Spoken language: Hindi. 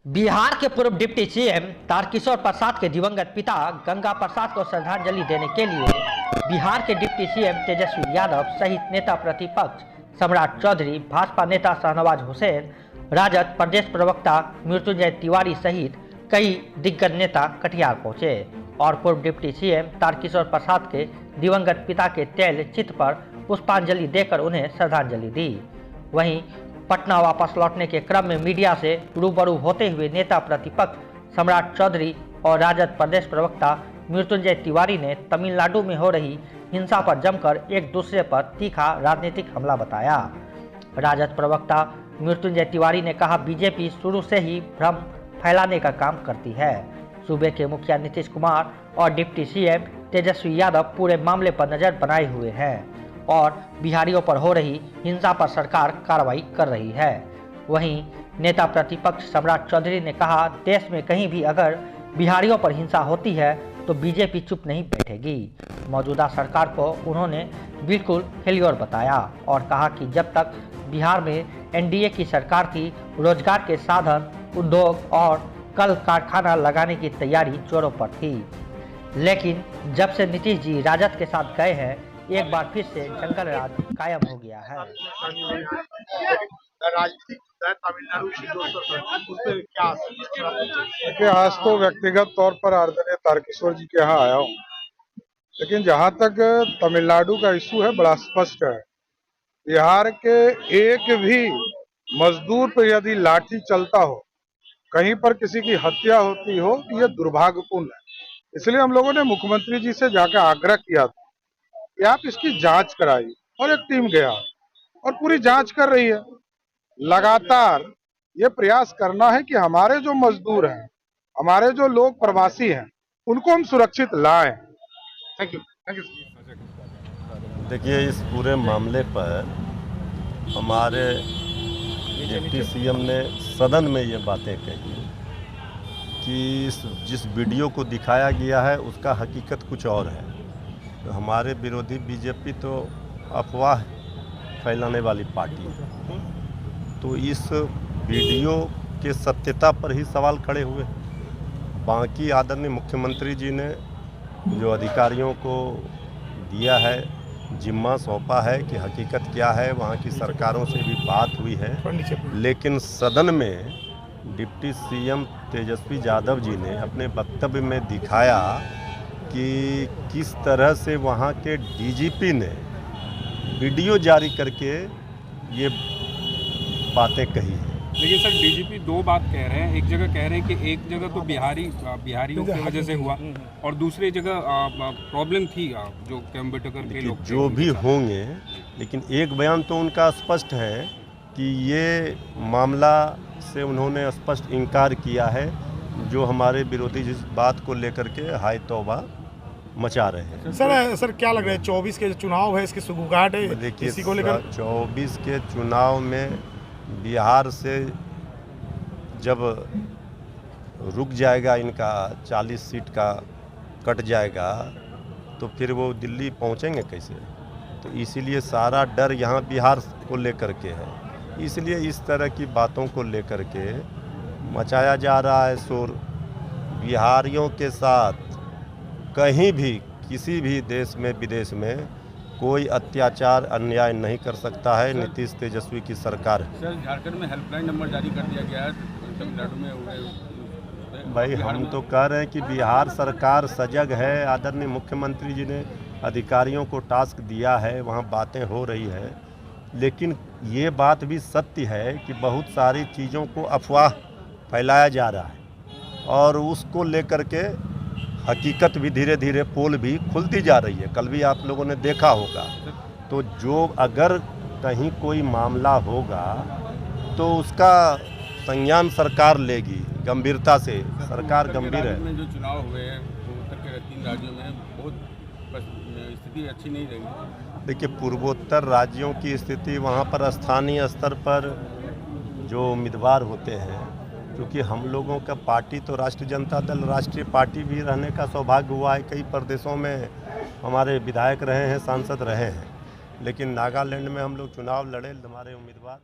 बिहार के पूर्व डिप्टी सीएम तारकिशोर प्रसाद के दिवंगत पिता गंगा प्रसाद को श्रद्धांजलि देने के लिए बिहार के डिप्टी सीएम तेजस्वी यादव सहित नेता प्रतिपक्ष सम्राट चौधरी, भाजपा नेता शाहनवाज हुसैन, राजद प्रदेश प्रवक्ता मृत्युंजय तिवारी सहित कई दिग्गज नेता कटिहार पहुंचे और पूर्व डिप्टी सीएम तारकिशोर प्रसाद के दिवंगत पिता के तैल चित्र पर पुष्पांजलि देकर उन्हें श्रद्धांजलि दी। वहीं पटना वापस लौटने के क्रम में मीडिया से रूबरू होते हुए नेता प्रतिपक्ष सम्राट चौधरी और राजद प्रदेश प्रवक्ता मृत्युंजय तिवारी ने तमिलनाडु में हो रही हिंसा पर जमकर एक दूसरे पर तीखा राजनीतिक हमला बताया। राजद प्रवक्ता मृत्युंजय तिवारी ने कहा, बीजेपी शुरू से ही भ्रम फैलाने का काम करती है। सूबे के मुखिया नीतीश कुमार और डिप्टी सीएम तेजस्वी यादव पूरे मामले पर नजर बनाए हुए हैं और बिहारियों पर हो रही हिंसा पर सरकार कार्रवाई कर रही है। वहीं नेता प्रतिपक्ष सम्राट चौधरी ने कहा, देश में कहीं भी अगर बिहारियों पर हिंसा होती है तो बीजेपी चुप नहीं बैठेगी। मौजूदा सरकार को उन्होंने बिल्कुल फेल्योर बताया और कहा कि जब तक बिहार में एनडीए की सरकार थी, रोजगार के साधन, उद्योग और कल कारखाना लगाने की तैयारी जोरों पर थी, लेकिन जब से नीतीश जी राजद के साथ गए हैं, एक बार फिर से जंगल राज कायम हो गया है। देखिए, आज तो व्यक्तिगत तौर पर आदरणीय तारकिशोर जी के यहाँ आया हूँ, लेकिन जहाँ तक तमिलनाडु का इशू है बड़ा स्पष्ट है। बिहार के एक भी मजदूर पर यदि लाठी चलता हो, कहीं पर किसी की हत्या होती हो, तो ये दुर्भाग्यपूर्ण है। इसलिए हम लोगों ने मुख्यमंत्री जी से जाकर आग्रह किया था कि आप इसकी जांच कराइए और एक टीम गया और पूरी जांच कर रही है। लगातार ये प्रयास करना है कि हमारे जो मजदूर हैं, हमारे जो लोग प्रवासी हैं, उनको हम सुरक्षित लाएं। Thank you. देखिए, इस पूरे मामले पर हमारे डिप्टी सीएम ने सदन में ये बातें कही कि जिस वीडियो को दिखाया गया है उसका हकीकत कुछ और है। तो हमारे विरोधी बीजेपी तो अफवाह फैलाने वाली पार्टी है, तो इस वीडियो के सत्यता पर ही सवाल खड़े हुए। बाकी आदरणीय मुख्यमंत्री जी ने जो अधिकारियों को दिया है, जिम्मा सौंपा है कि हकीकत क्या है, वहाँ की सरकारों से भी बात हुई है, लेकिन सदन में डिप्टी सीएम तेजस्वी यादव जी ने अपने वक्तव्य में दिखाया कि किस तरह से वहाँ के डीजीपी ने वीडियो जारी करके ये बातें कही है। लेकिन सर, डीजीपी दो बात कह रहे हैं। एक जगह कह रहे हैं कि एक जगह तो बिहारियों की वजह से हुआ और दूसरी जगह प्रॉब्लम थी जो अम्बेडकर के लोग जो भी होंगे, लेकिन एक बयान तो उनका स्पष्ट है कि ये मामला से उन्होंने स्पष्ट इनकार किया है, जो हमारे विरोधी जिस बात को लेकर के हाय तौबा मचा रहे हैं। सर क्या लग रहा है, 24 के चुनाव है, इसकी सुगबुगाहट है? देखिए, इसी को लेकर 24 के चुनाव में बिहार से जब रुक जाएगा, इनका 40 सीट का कट जाएगा, तो फिर वो दिल्ली पहुंचेंगे कैसे? तो इसीलिए सारा डर यहाँ बिहार को लेकर के है। इसलिए इस तरह की बातों को लेकर के मचाया जा रहा है शोर। बिहारियों के साथ कहीं भी, किसी भी देश में, विदेश में कोई अत्याचार, अन्याय नहीं कर सकता है। नीतीश तेजस्वी की सरकार है। सर, झारखंड में हेल्पलाइन नंबर जारी कर दिया गया है, तमिलनाडु में हो गए। भाई, हम तो कह रहे हैं कि बिहार सरकार सजग है। आदरणीय मुख्यमंत्री जी ने अधिकारियों को टास्क दिया है, वहाँ बातें हो रही है, लेकिन ये बात भी सत्य है कि बहुत सारी चीज़ों को अफवाह फैलाया जा रहा है और उसको लेकर के हकीकत भी धीरे धीरे पोल भी खुलती जा रही है। कल भी आप लोगों ने देखा होगा। तो जो अगर कहीं कोई मामला होगा तो उसका संज्ञान सरकार लेगी, गंभीरता से। सरकार गंभीर है। में जो चुनाव हुए हैं उत्तर के 3 राज्यों में, बहुत स्थिति अच्छी नहीं रही। देखिए, पूर्वोत्तर राज्यों की स्थिति, वहाँ पर स्थानीय स्तर पर जो उम्मीदवार होते हैं, क्योंकि हम लोगों का पार्टी तो राष्ट्रीय जनता दल राष्ट्रीय पार्टी भी रहने का सौभाग्य हुआ है। कई प्रदेशों में हमारे विधायक रहे हैं, सांसद रहे हैं, लेकिन नागालैंड में हम लोग चुनाव लड़े, हमारे उम्मीदवार